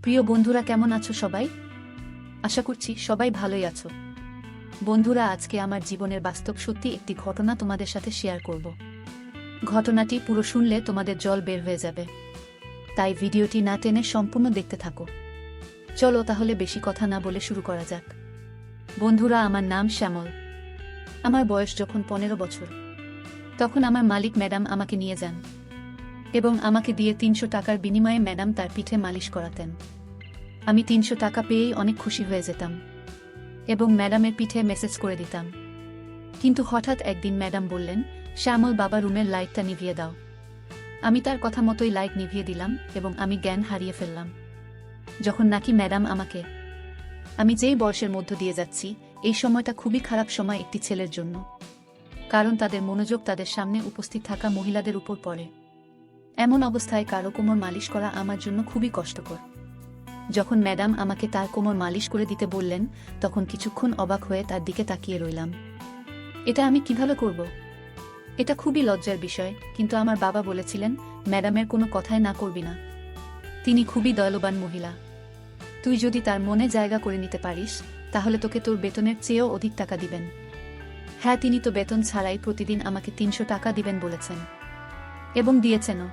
প্রিয় বন্ধুরা, কেমন আছো সবাই? আশা করছি সবাই ভালোই আছো। বন্ধুরা, আজকে আমার জীবনের বাস্তব সত্যি একটি ঘটনা তোমাদের সাথে শেয়ার করব। ঘটনাটি পুরো শুনলে তোমাদের জল বের হয়ে যাবে, তাই ভিডিওটি না টেনে সম্পূর্ণ দেখতে থাকো। চলো তাহলে বেশি কথা না বলে শুরু করা যাক। বন্ধুরা, আমার নাম শ্যামল। আমার বয়স যখন 15 বছর, তখন আমার মালিক ম্যাডাম আমাকে নিয়ে যান এবং আমাকে দিয়ে 300 টাকার বিনিময়ে ম্যাডাম তার পিঠে মালিশ করাতেন। আমি 300 টাকা পেয়েই অনেক খুশি হয়ে যেতাম এবং ম্যাডামের পিঠে মেসেজ করে দিতাম। কিন্তু হঠাৎ একদিন ম্যাডাম বললেন, শ্যামল বাবা, রুমের লাইটটা নিভিয়ে দাও। আমি তার কথা মতোই লাইট নিভিয়ে দিলাম এবং আমি জ্ঞান হারিয়ে ফেললাম। যখন নাকি ম্যাডাম আমাকে, আমি যেই বয়সের মধ্য দিয়ে যাচ্ছি, এই সময়টা খুবই খারাপ সময় একটি ছেলের জন্য, কারণ তাদের মনোযোগ তাদের সামনে উপস্থিত থাকা মহিলাদের উপর পড়ে। এমন অবস্থায় কারো কোমর মালিশ করা আমার জন্য খুবই কষ্টকর। যখন ম্যাডাম আমাকে তার কোমর মালিশ করে দিতে বললেন, তখন কিছুক্ষণ অবাক হয়ে তার দিকে তাকিয়ে রইলাম। এটা আমি কিভাবে করব? এটা খুবই লজ্জার বিষয়, কিন্তু আমার বাবা বলেছিলেন, ম্যাডামের কোনো কথাই না করবি না। তিনি খুবই দয়ালুবান মহিলা। তুই যদি তার মনে জায়গা করে নিতে পারিস, তাহলে তোকে তোর বেতনের চেয়েও অধিক টাকা দিবেন। হ্যাঁ, তিনি তো বেতন ছাড়াই প্রতিদিন আমাকে 300 টাকা দিবেন বলেছেন এবং দিয়েছেনও,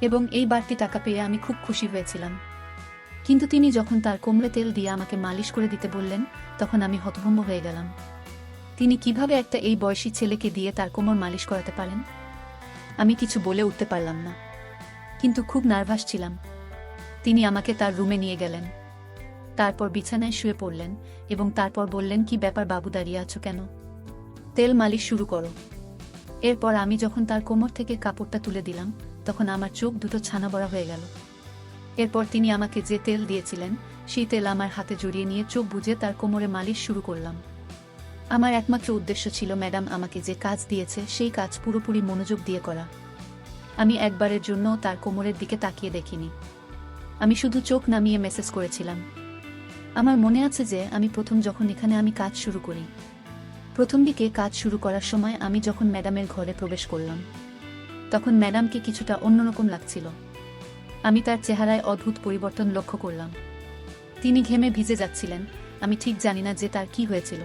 এবং এই বাড়তি টাকা পেয়ে আমি খুব খুশি হয়েছিলাম। কিন্তু তিনি যখন তার কোমরে তেল দিয়ে আমাকে মালিশ করে দিতে বললেন, তখন আমি হতভম্ব হয়ে গেলাম। তিনি কিভাবে একটা এই বয়সী ছেলেকে দিয়ে তার কোমর মালিশ করাতে পারেন? আমি কিছু বলে উঠতে পারলাম না, কিন্তু খুব নার্ভাস ছিলাম। তিনি আমাকে তার রুমে নিয়ে গেলেন, তারপর বিছানায় শুয়ে পড়লেন এবং তারপর বললেন, কি ব্যাপার বাবু, দাঁড়িয়ে আছো কেন? তেল মালিশ শুরু করো। এরপর আমি যখন তার কোমর থেকে কাপড়টা তুলে দিলাম, তখন আমার চোখ দুটো ছানা বড়া হয়ে গেল। এরপর তিনি আমাকে যে তেল দিয়েছিলেন, সেই তেল আমার হাতে জড়িয়ে নিয়ে চোখ বুজে তার কোমরে মালিশ শুরু করলাম। আমার একমাত্র উদ্দেশ্য ছিল ম্যাডাম আমাকে যে কাজ দিয়েছে সেই কাজ পুরোপুরি মনোযোগ দিয়ে করা। আমি একবারের জন্য তার কোমরের দিকে তাকিয়ে দেখিনি। আমি শুধু চোখ নামিয়ে মেসেজ করেছিলাম। আমার মনে আছে যে আমি প্রথম যখন এখানে কাজ শুরু করি, প্রথম দিকে কাজ শুরু করার সময় আমি যখন ম্যাডামের ঘরে প্রবেশ করলাম, তখন ম্যাডামকে কিছুটা অন্যরকম লাগছিল। আমি তার চেহারায় অদ্ভুত পরিবর্তন লক্ষ্য করলাম। তিনি ঘেমে ভিজে যাচ্ছিলেন। আমি ঠিক জানি না যে তার কি হয়েছিল।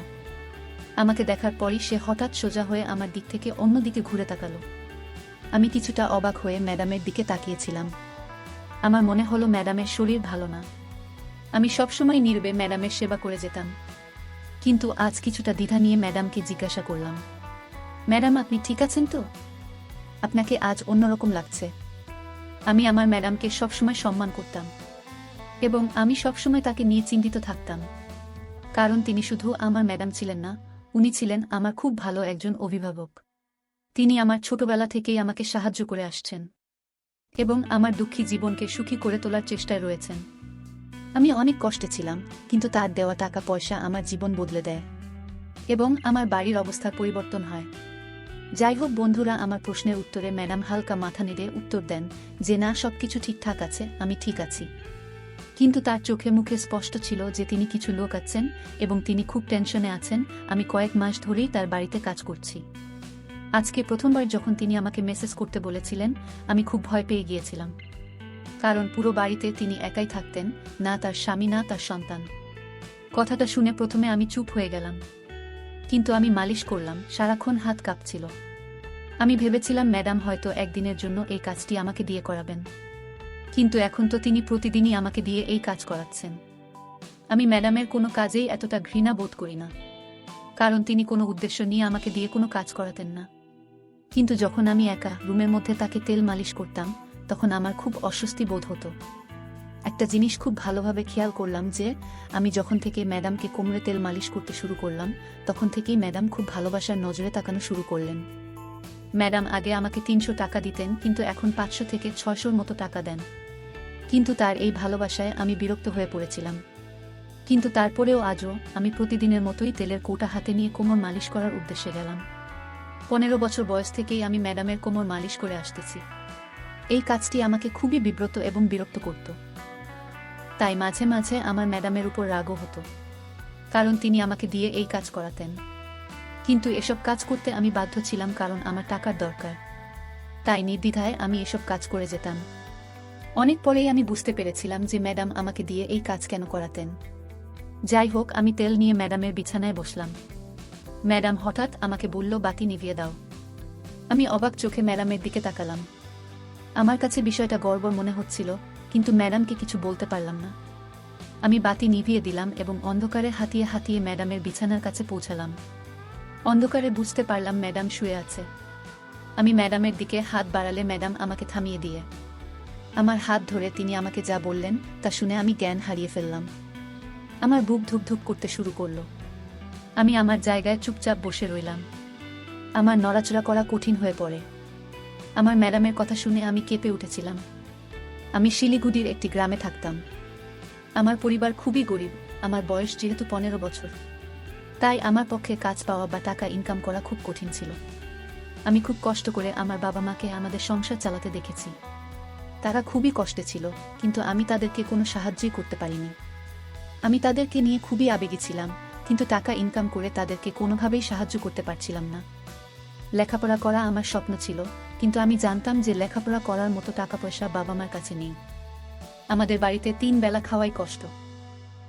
আমাকে দেখার পরই সে হঠাৎ সোজা হয়ে আমার দিক থেকে অন্য দিকে ঘুরে তাকালো। আমি কিছুটা অবাক হয়ে ম্যাডামের দিকে তাকিয়েছিলাম। আমার মনে হলো ম্যাডামের শরীর ভালো না। আমি সবসময় নীরবে ম্যাডামের সেবা করে যেতাম, কিন্তু আজ কিছুটা দ্বিধা নিয়ে ম্যাডামকে জিজ্ঞাসা করলাম, ম্যাডাম আপনি ঠিক আছেন তো? আপনাকে আজ অন্যরকম লাগছে। আমি আমার ম্যাডামকে সবসময় সম্মান করতাম এবং আমি সবসময় তাকে নিয়ে চিন্তিত থাকতাম, কারণ তিনি শুধু আমার ম্যাডাম ছিলেন না, উনি ছিলেন আমার খুব ভালো একজন অভিভাবক। তিনি আমার ছোটবেলা থেকেই আমাকে সাহায্য করে আসছেন এবং আমার দুঃখী জীবনকে সুখী করে তোলার চেষ্টায় রয়েছেন। আমি অনেক কষ্টে ছিলাম, কিন্তু তার দেওয়া টাকা পয়সা আমার জীবন বদলে দেয় এবং আমার বাড়ির অবস্থার পরিবর্তন হয়। যাই হোক বন্ধুরা, আমার প্রশ্নের উত্তরে ম্যাডাম হালকা মাথা নেড়ে উত্তর দেন যে না, সবকিছু ঠিকঠাক আছে, আমি ঠিক আছি। কিন্তু তার চোখে মুখে স্পষ্ট ছিল যে তিনি কিছু লোক আছেন এবং তিনি খুব টেনশনে আছেন। আমি কয়েক মাস ধরেই তার বাড়িতে কাজ করছি। আজকে প্রথমবার যখন তিনি আমাকে মেসেজ করতে বলেছিলেন, আমি খুব ভয় পেয়ে গিয়েছিলাম, কারণ পুরো বাড়িতে তিনি একাই থাকতেন, না তার স্বামী না তার সন্তান। কথাটা শুনে প্রথমে আমি চুপ হয়ে গেলাম, কিন্তু আমি মালিশ করলাম, সারাক্ষণ হাত কাঁপছিল। আমি ভেবেছিলাম ম্যাডাম হয়তো একদিনের জন্য এই কাজটি আমাকে দিয়ে করাবেন, কিন্তু এখন তো তিনি প্রতিদিনই আমাকে দিয়ে এই কাজ করাচ্ছেন। আমি ম্যাডামের কোনো কাজেই এতটা ঘৃণা বোধ করি না, কারণ তিনি কোনো উদ্দেশ্য নিয়ে আমাকে দিয়ে কোনো কাজ করাতেন না। কিন্তু যখন আমি একা রুমের মধ্যে তাকে তেল মালিশ করতাম, তখন আমার খুব অস্বস্তি বোধ হতো। একটা জিনিস খুব ভালোভাবে খেয়াল করলাম যে আমি যখন থেকে ম্যাডামকে কোমরে তেল মালিশ করতে শুরু করলাম, তখন থেকেই ম্যাডাম খুব ভালোবাসার নজরে তাকানো শুরু করলেন। ম্যাডাম আগে আমাকে 300 টাকা দিতেন, কিন্তু এখন 500 থেকে 600 মতো টাকা দেন। কিন্তু তার এই ভালোবাসায় আমি বিরক্ত হয়ে পড়েছিলাম। কিন্তু তারপরেও আজও আমি প্রতিদিনের মতোই তেলের কৌটা হাতে নিয়ে কোমর মালিশ করার উদ্দেশ্যে গেলাম। 15 বছর বয়স থেকেই আমি ম্যাডামের কোমর মালিশ করে আসতেছি। এই কাজটি আমাকে খুবই বিব্রত এবং বিরক্ত করত। তাই মাঝে মাঝে আমার ম্যাডামের উপর রাগও হতো, কারণ তিনি আমাকে দিয়ে এই কাজ করাতেন। কিন্তু এসব কাজ করতে আমি বাধ্য ছিলাম, কারণ আমার টাকার দরকার। তাই নির্দ্বিধায় আমি এসব কাজ করে যেতাম। অনেক পরেই আমি বুঝতে পেরেছিলাম যে ম্যাডাম আমাকে দিয়ে এই কাজ কেন করাতেন। যাই হোক, আমি তেল নিয়ে ম্যাডামের বিছানায় বসলাম। ম্যাডাম হঠাৎ আমাকে বলল, বাতি নিভিয়ে দাও। আমি অবাক চোখে ম্যাডামের দিকে তাকালাম। আমার কাছে বিষয়টা গড়বড় মনে হচ্ছিল, কিন্তু ম্যাডামকে কিছু বলতে পারলাম না। আমি বাতি নিভিয়ে দিলাম এবং অন্ধকারে হাতিয়ে হাতিয়ে ম্যাডামের বিছানার কাছে পৌঁছালাম। অন্ধকারে বুঝতে পারলাম ম্যাডাম শুয়ে আছে। আমি ম্যাডামের দিকে হাত বাড়ালে ম্যাডাম আমাকে থামিয়ে দিয়ে আমার হাত ধরে তিনি আমাকে যা বললেন তা শুনে আমি জ্ঞান হারিয়ে ফেললাম। আমার বুক ধুকধুক করতে শুরু করল। আমি আমার জায়গায় চুপচাপ বসে রইলাম। আমার নড়াচড়া করা কঠিন হয়ে পড়ে। আমার ম্যাডামের কথা শুনে আমি কেঁপে উঠেছিলাম। আমি শিলিগুড়ির একটি গ্রামে থাকতাম। আমার পরিবার খুবই গরিব। আমার বয়স যেহেতু 15 বছর, তাই আমার পক্ষে কাজ পাওয়া বা টাকা ইনকাম করা খুব কঠিন ছিল। আমি খুব কষ্ট করে আমার বাবা মাকে আমাদের সংসার চালাতে দেখেছি। তারা খুবই কষ্টে ছিল, কিন্তু আমি তাদেরকে কোনো সাহায্যই করতে পারিনি। আমি তাদেরকে নিয়ে খুবই আবেগী ছিলাম, কিন্তু টাকা ইনকাম করে তাদেরকে কোনোভাবেই সাহায্য করতে পারছিলাম না। লেখাপড়া করা আমার স্বপ্ন ছিল, কিন্তু আমি জানতাম যে লেখাপড়া করার মতো টাকা পয়সা বাবা মার কাছে নেই। আমাদের বাড়িতে 3 বেলা খাওয়াই কষ্ট।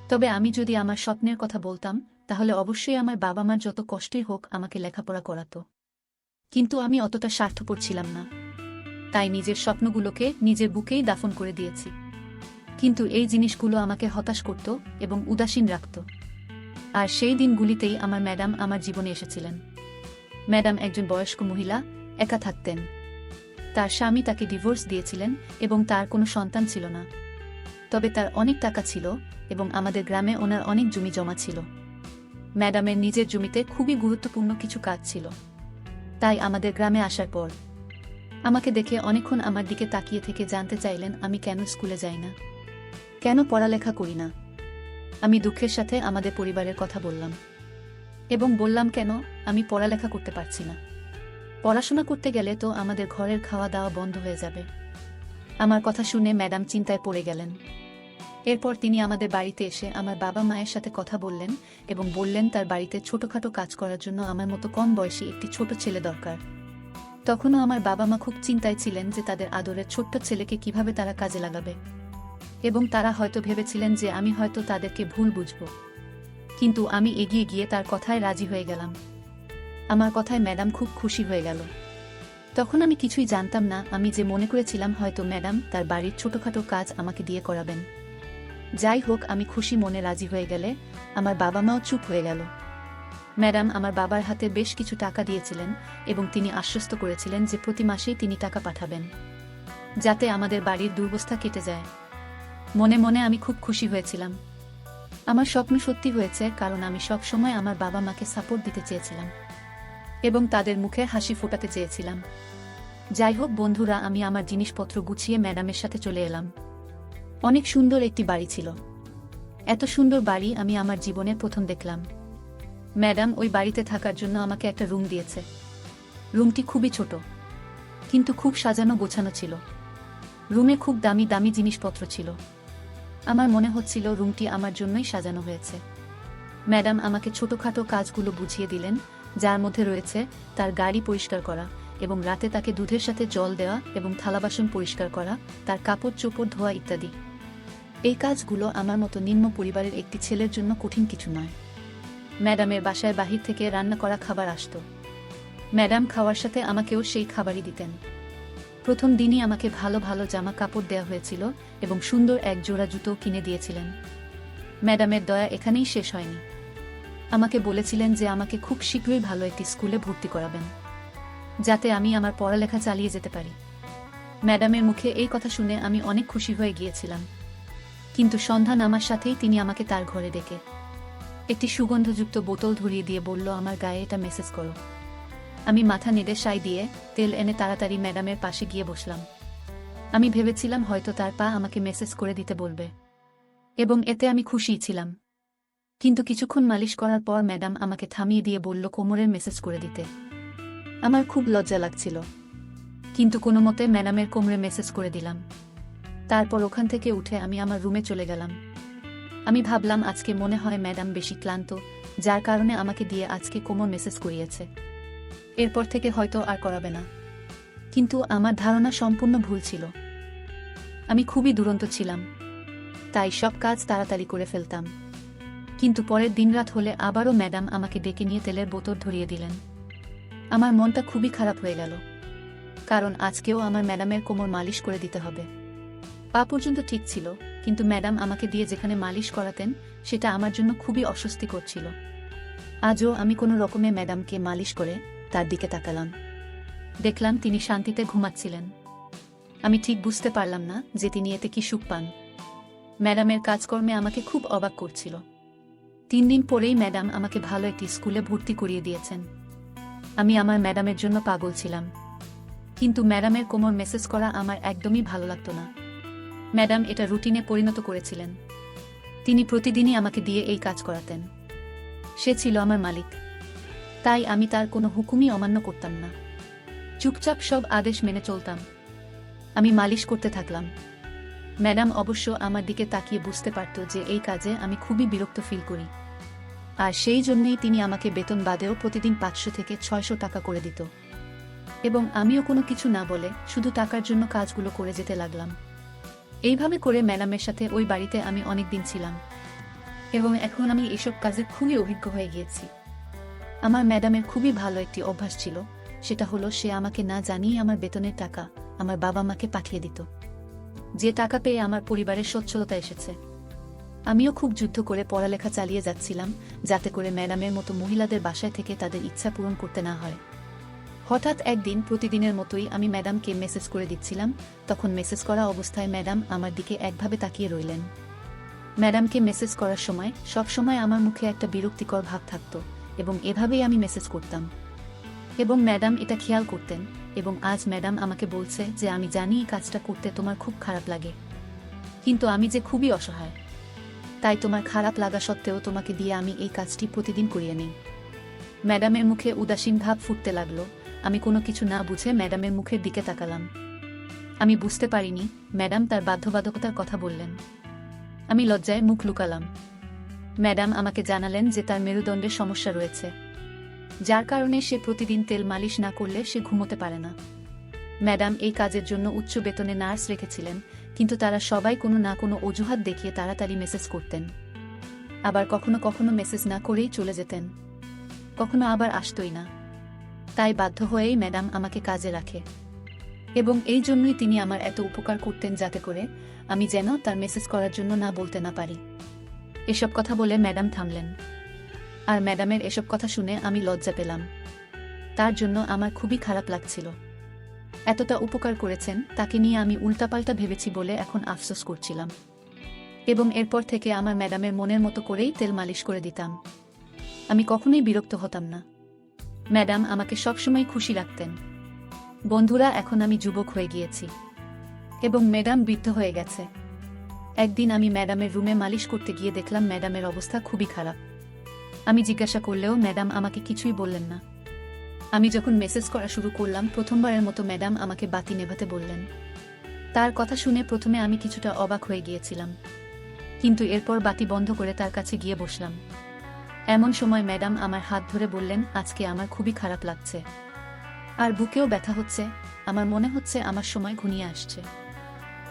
তবে আমি যদি আমার স্বপ্নের কথা বলতাম, তাহলে অবশ্যই আমার বাবা মার যত কষ্টই হোক আমাকে লেখাপড়া করাতো। কিন্তু আমি অতটা স্বার্থপর ছিলাম না, তাই নিজের স্বপ্নগুলোকে নিজের বুকেই দাফন করে দিয়েছি। কিন্তু এই জিনিসগুলো আমাকে হতাশ করত এবং উদাসীন রাখত। আর সেই দিনগুলিতেই আমার ম্যাডাম আমার জীবনে এসেছিলেন। ম্যাডাম একজন বয়স্ক মহিলা, একা থাকতেন। তার স্বামী তাকে ডিভোর্স দিয়েছিলেন এবং তার কোনো সন্তান ছিল না। তবে তার অনেক টাকা ছিল এবং আমাদের গ্রামে ওনার অনেক জমি জমা ছিল। ম্যাডামের নিজের জমিতে খুবই গুরুত্বপূর্ণ কিছু কাজ ছিল। তাই আমাদের গ্রামে আসার পর আমাকে দেখে অনেকক্ষণ আমার দিকে তাকিয়ে থেকে জানতে চাইলেন আমি কেন স্কুলে যাই না, কেন পড়ালেখা করি না। আমি দুঃখের সাথে আমাদের পরিবারের কথা বললাম এবং বললাম কেন আমি পড়ালেখা করতে পারছি না। পড়াশোনা করতে গেলে তো আমাদের ঘরের খাওয়া দাওয়া বন্ধ হয়ে যাবে। আমার কথা শুনে ম্যাডাম চিন্তায় পড়ে গেলেন। এরপর তিনি আমাদের বাড়িতে এসে আমার বাবা মায়ের সাথে কথা বললেন এবং বললেন তার বাড়িতে ছোটখাটো কাজ করার জন্য আমার মতো কম বয়সী একটি ছোট ছেলে দরকার। তখনও আমার বাবা মা খুব চিন্তায় ছিলেন যে তাদের আদরের ছোট্ট ছেলেকে কিভাবে তারা কাজে লাগাবে, এবং তারা হয়তো ভেবেছিলেন যে আমি হয়তো তাদেরকে ভুল বুঝব। কিন্তু আমি এগিয়ে গিয়ে তার কথায় রাজি হয়ে গেলাম। আমার কথায় ম্যাডাম খুব খুশি হয়ে গেল। তখন আমি কিছুই জানতাম না, আমি যে মনে করেছিলাম হয়তো ম্যাডাম তার বাড়ির ছোটখাটো কাজ আমাকে দিয়ে করাবেন। যাই হোক, আমি খুশি মনে রাজি হয়ে গেলে আমার বাবা মাও চুপ হয়ে গেল। ম্যাডাম আমার বাবার হাতে বেশ কিছু টাকা দিয়েছিলেন এবং তিনি আশ্বস্ত করেছিলেন যে প্রতি মাসেই তিনি টাকা পাঠাবেন, যাতে আমাদের বাড়ির দুরবস্থা কেটে যায়। মনে মনে আমি খুব খুশি হয়েছিলাম। আমার স্বপ্ন সত্যি হয়েছে, কারণ আমি সব সময় আমার বাবা মাকে সাপোর্ট দিতে চেয়েছিলাম এবং তাদের মুখে হাসি ফোটাতে চেয়েছিলাম। যাই হোক বন্ধুরা, আমি আমার জিনিসপত্র গুছিয়ে ম্যাডামের সাথে চলে এলাম। অনেক সুন্দর একটি বাড়ি ছিল। এত সুন্দর বাড়ি আমি আমার জীবনে প্রথম দেখলাম। ম্যাডাম ওই বাড়িতে থাকার জন্য আমাকে একটা রুম দিয়েছে। রুমটি খুবই ছোট, কিন্তু খুব সাজানো গোছানো ছিল। রুমে খুব দামি দামি জিনিসপত্র ছিল। আমার মনে হচ্ছিল রুমটি আমার জন্যই সাজানো হয়েছে। ম্যাডাম আমাকে ছোটখাটো কাজগুলো বুঝিয়ে দিলেন, যার মধ্যে রয়েছে তার গাড়ি পরিষ্কার করা এবং রাতে তাকে দুধের সাথে জল দেওয়া এবং থালাবাসন পরিষ্কার করা, তার কাপড় চোপড় ধোয়া ইত্যাদি। এই কাজগুলো আমার মতো নিম্ন পরিবারের একটি ছেলের জন্য কঠিন কিছু নয়। ম্যাডামের বাসায় বাহির থেকে রান্না করা খাবার আসত। ম্যাডাম খাওয়ার সাথে আমাকেও সেই খাবারই দিতেন। প্রথম দিনই আমাকে ভালো ভালো জামা কাপড় দেওয়া হয়েছিল এবং সুন্দর এক জোড়া জুতো কিনে দিয়েছিলেন। ম্যাডামের দয়া এখানেই শেষ হয়নি। আমাকে বলেছিলেন যে আমাকে খুব শীঘ্রই ভালো একটি স্কুলে ভর্তি করাবেন, যাতে আমি আমার পড়ালেখা চালিয়ে যেতে পারি। ম্যাডামের মুখে এই কথা শুনে আমি অনেক খুশি হয়ে গিয়েছিলাম। কিন্তু সন্ধ্যা নামার সাথেই তিনি আমাকে তার ঘরে ডেকে একটি সুগন্ধযুক্ত বোতল ধরিয়ে দিয়ে বলল, আমার গায়ে এটা মেসেজ করো। আমি মাথা নেড়ে সাই দিয়ে তেল এনে তাড়াতাড়ি ম্যাডামের পাশে গিয়ে বসলাম। আমি ভেবেছিলাম হয়তো তার পা আমাকে মেসেজ করে দিতে বলবে, এবং এতে আমি খুশিই ছিলাম। কিন্তু কিছুক্ষণ মালিশ করার পর ম্যাডাম আমাকে থামিয়ে দিয়ে বলল কোমরের মেসেজ করে দিতে। আমার খুব লজ্জা লাগছিল, কিন্তু কোনো মতে ম্যাডামের কোমরে মেসেজ করে দিলাম। তারপর ওখান থেকে উঠে আমি আমার রুমে চলে গেলাম। আমি ভাবলাম আজকে মনে হয় ম্যাডাম বেশি ক্লান্ত, যার কারণে আমাকে দিয়ে আজকে কোমর মেসেজ করিয়েছে। এরপর থেকে হয়তো আর করাবে না। কিন্তু আমার ধারণা সম্পূর্ণ ভুল ছিল। আমি খুবই দুরন্ত ছিলাম, তাই সব কাজ তাড়াতাড়ি করে ফেলতাম। কিন্তু পরের দিনরাত হলে আবারও ম্যাডাম আমাকে ডেকে নিয়ে তেলের বোতল ধরিয়ে দিলেন। আমার মনটা খুবই খারাপ হয়ে গেল, কারণ আজকেও আমার ম্যাডামের কোমর মালিশ করে দিতে হবে। পা পর্যন্ত ঠিক ছিল, কিন্তু ম্যাডাম আমাকে দিয়ে যেখানে মালিশ করাতেন সেটা আমার জন্য খুবই অস্বস্তিকর ছিল। আজও আমি কোনো রকমে ম্যাডামকে মালিশ করে তার দিকে তাকালাম। দেখলাম তিনি শান্তিতে ঘুমাচ্ছিলেন। আমি ঠিক বুঝতে পারলাম না যে তিনি এতে কি সুখ পান। ম্যাডামের কাজকর্মে আমাকে খুব অবাক করছিল। 3 দিন পরেই ম্যাডাম আমাকে ভালো একটি স্কুলে ভর্তি করিয়ে দিয়েছেন। আমি আমার ম্যাডামের জন্য পাগল ছিলাম, কিন্তু ম্যাডামের কোমর মেসেজ করা আমার একদমই ভালো লাগতো না। ম্যাডাম এটা রুটিনে পরিণত করেছিলেন। তিনি প্রতিদিনই আমাকে দিয়ে এই কাজ করাতেন। সে ছিল আমার মালিক, তাই আমি তার কোনো হুকুমই অমান্য করতাম না। চুপচাপ সব আদেশ মেনে চলতাম। আমি মালিশ করতে থাকলাম। ম্যাডাম অবশ্য আমার দিকে তাকিয়ে বুঝতে পারত যে এই কাজে আমি খুবই বিরক্ত ফিল করি, আর সেই জন্যই তিনি আমাকে বেতন বাদেও প্রতিদিন 500 থেকে 600 টাকা করে দিত। এবং আমিও কোনো কিছু না বলে শুধু টাকার জন্য কাজগুলো করে যেতে লাগলাম। এইভাবে করে ম্যাডামের সাথে ওই বাড়িতে আমি অনেক দিন ছিলাম, এবং এখন আমি এসব কাজে খুবই অভিজ্ঞ হয়ে গিয়েছি। আমার ম্যাডামের খুবই ভালো একটি অভ্যাস ছিল, সেটা হলো সে আমাকে না জানিয়ে আমার বেতনের টাকা আমার বাবা মাকে পাঠিয়ে দিত। যে টাকা পেয়ে আমার পরিবারের সচ্ছলতা এসেছে। আমিও খুব যুদ্ধ করে পড়ালেখা চালিয়ে যাচ্ছিলাম, যাতে করে ম্যাডামের মতো মহিলাদের বাসায় থেকে তাদের ইচ্ছা পূরণ করতে না হয়। হঠাৎ একদিন প্রতিদিনের মতোই আমি ম্যাডামকে মেসেজ করে দিচ্ছিলাম, তখন মেসেজ করা অবস্থায় ম্যাডাম আমার দিকে একভাবে তাকিয়ে রইলেন। ম্যাডামকে মেসেজ করার সময় সব সময় আমার মুখে একটা বিরক্তিকর ভাব থাকত, এবং এভাবেই আমি মেসেজ করতাম। এবং ম্যাডাম এটা খেয়াল করতেন, এবং আজ ম্যাডাম আমাকে বলছে যে আমি জানি এই কাজটা করতে তোমার খুব খারাপ লাগে, কিন্তু আমি যে খুবই অসহায়, তাই তোমার খারাপ লাগা সত্ত্বেও তোমাকে দিয়ে আমি এই কাজটি প্রতিদিন করিয়ে নিই। ম্যাডামের মুখে উদাসীন ভাব ফুটতে লাগলো। আমি কোনো কিছু না বুঝে ম্যাডামের মুখের দিকে তাকালাম। আমি বুঝতে পারিনি ম্যাডাম তার বাধ্যবাধকতার কথা বললেন। আমি লজ্জায় মুখ লুকালাম। ম্যাডাম আমাকে জানালেন যে তার মেরুদণ্ডের সমস্যা রয়েছে, যার কারণে সে প্রতিদিন তেল মালিশ না করলে সে ঘুমোতে পারে না। ম্যাডাম এই কাজের জন্য উচ্চ বেতনে নার্স রেখেছিলেন, কিন্তু তারা সবাই কোনো না কোনো অজুহাত দেখিয়ে তাড়াতাড়ি মেসেজ করতেন। আবার কখনো কখনো মেসেজ না করেই চলে যেতেন, কখনো আবার আসতই না। তাই বাধ্য হয়েই ম্যাডাম আমাকে কাজে রাখে, এবং এই জন্যই তিনি আমার এত উপকার করতেন, যাতে করে আমি যেন তার মেসেজ করার জন্য না বলতে না পারি। এসব কথা বলে ম্যাডাম থামলেন, আর ম্যাডামের এসব কথা শুনে আমি লজ্জা পেলাম। তার জন্য আমার খুবই খারাপ লাগছিল। এতটা উপকার করেছেন, তাকে নিয়ে আমি উল্টাপাল্টা ভেবেছি বলে এখন আফসোস করছিলাম। এবং এরপর থেকে আমার ম্যাডামের মনের মতো করেই তেল মালিশ করে দিতাম। আমি কখনোই বিরক্ত হতাম না। ম্যাডাম আমাকে সবসময় খুশি রাখতেন। বন্ধুরা, এখন আমি যুবক হয়ে গিয়েছি, এবং ম্যাডাম বৃদ্ধ হয়ে গেছে। একদিন আমি ম্যাডামের রুমে মালিশ করতে গিয়ে দেখলাম ম্যাডামের অবস্থা খুবই খারাপ। আমি জিজ্ঞাসা করলেও ম্যাডাম আমাকে কিছুই বললেন না। আমি যখন মেসেজ করা শুরু করলাম, প্রথমবারের মতো ম্যাডাম আমাকে বাতি নেভাতে বললেন। তার কথা শুনে প্রথমে আমি কিছুটা অবাক হয়ে গিয়েছিলাম, কিন্তু এরপর বাতি বন্ধ করে তার কাছে গিয়ে বসলাম। এমন সময় ম্যাডাম আমার হাত ধরে বললেন, আজকে আমার খুবই খারাপ লাগছে, আর বুকেও ব্যথা হচ্ছে। আমার মনে হচ্ছে আমার সময় ঘনিয়ে আসছে।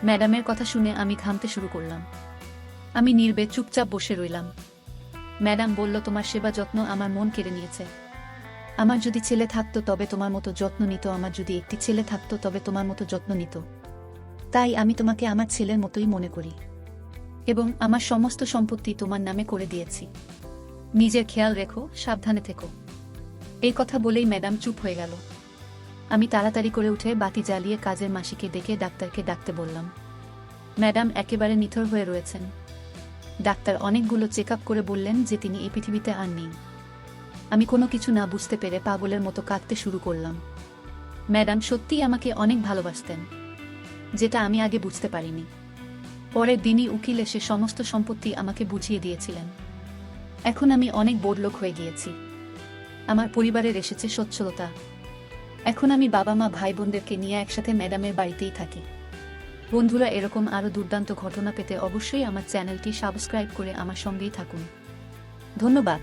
ম্যাডামের কথা শুনে আমি ঘামতে শুরু করলাম। আমি নীরবে চুপচাপ বসে রইলাম। ম্যাডাম বলল, তোমার সেবা যত্ন আমার মন কেড়ে নিয়েছে। আমার যদি ছেলে থাকতো তবে তোমার মতো যত্ন নিত, আমার যদি একটি ছেলে থাকতো তবে তোমার মতো যত্ন নিত। তাই আমি তোমাকে আমার ছেলের মতোই মনে করি, এবং আমার সমস্ত সম্পত্তি তোমার নামে করে দিয়েছি। নিজের খেয়াল রেখো, সাবধানে থেকো। এই কথা বলেই ম্যাডাম চুপ হয়ে গেল। আমি তাড়াতাড়ি করে উঠে বাতি জ্বালিয়ে কাজের মাসিকে ডেকে ডাক্তারকে ডাকতে বললাম। ম্যাডাম একেবারে নিথর হয়ে রয়েছেন। ডাক্তার অনেকগুলো চেক আপ করে বললেন যে তিনি এই পৃথিবীতে আর নেই। আমি কোনো কিছু না বুঝতে পেরে পাগলের মতো কাঁদতে শুরু করলাম। ম্যাডাম সত্যিই আমাকে অনেক ভালোবাসতেন, যেটা আমি আগে বুঝতে পারিনি। পরের দিনই উকিল এসে সমস্ত সম্পত্তি আমাকে বুঝিয়ে দিয়েছিলেন। এখন আমি অনেক বড়লোক হয়ে গিয়েছি। আমার পরিবারের এসেছে সচ্ছলতা। এখন আমি বাবা মা ভাই বোনদেরকে নিয়ে একসাথে ম্যাডামের বাড়িতেই থাকি। বন্ধুরা, এরকম আরও দুর্দান্ত ঘটনা পেতে অবশ্যই আমার চ্যানেলটি সাবস্ক্রাইব করে আমার সঙ্গেই থাকুন। ধন্যবাদ।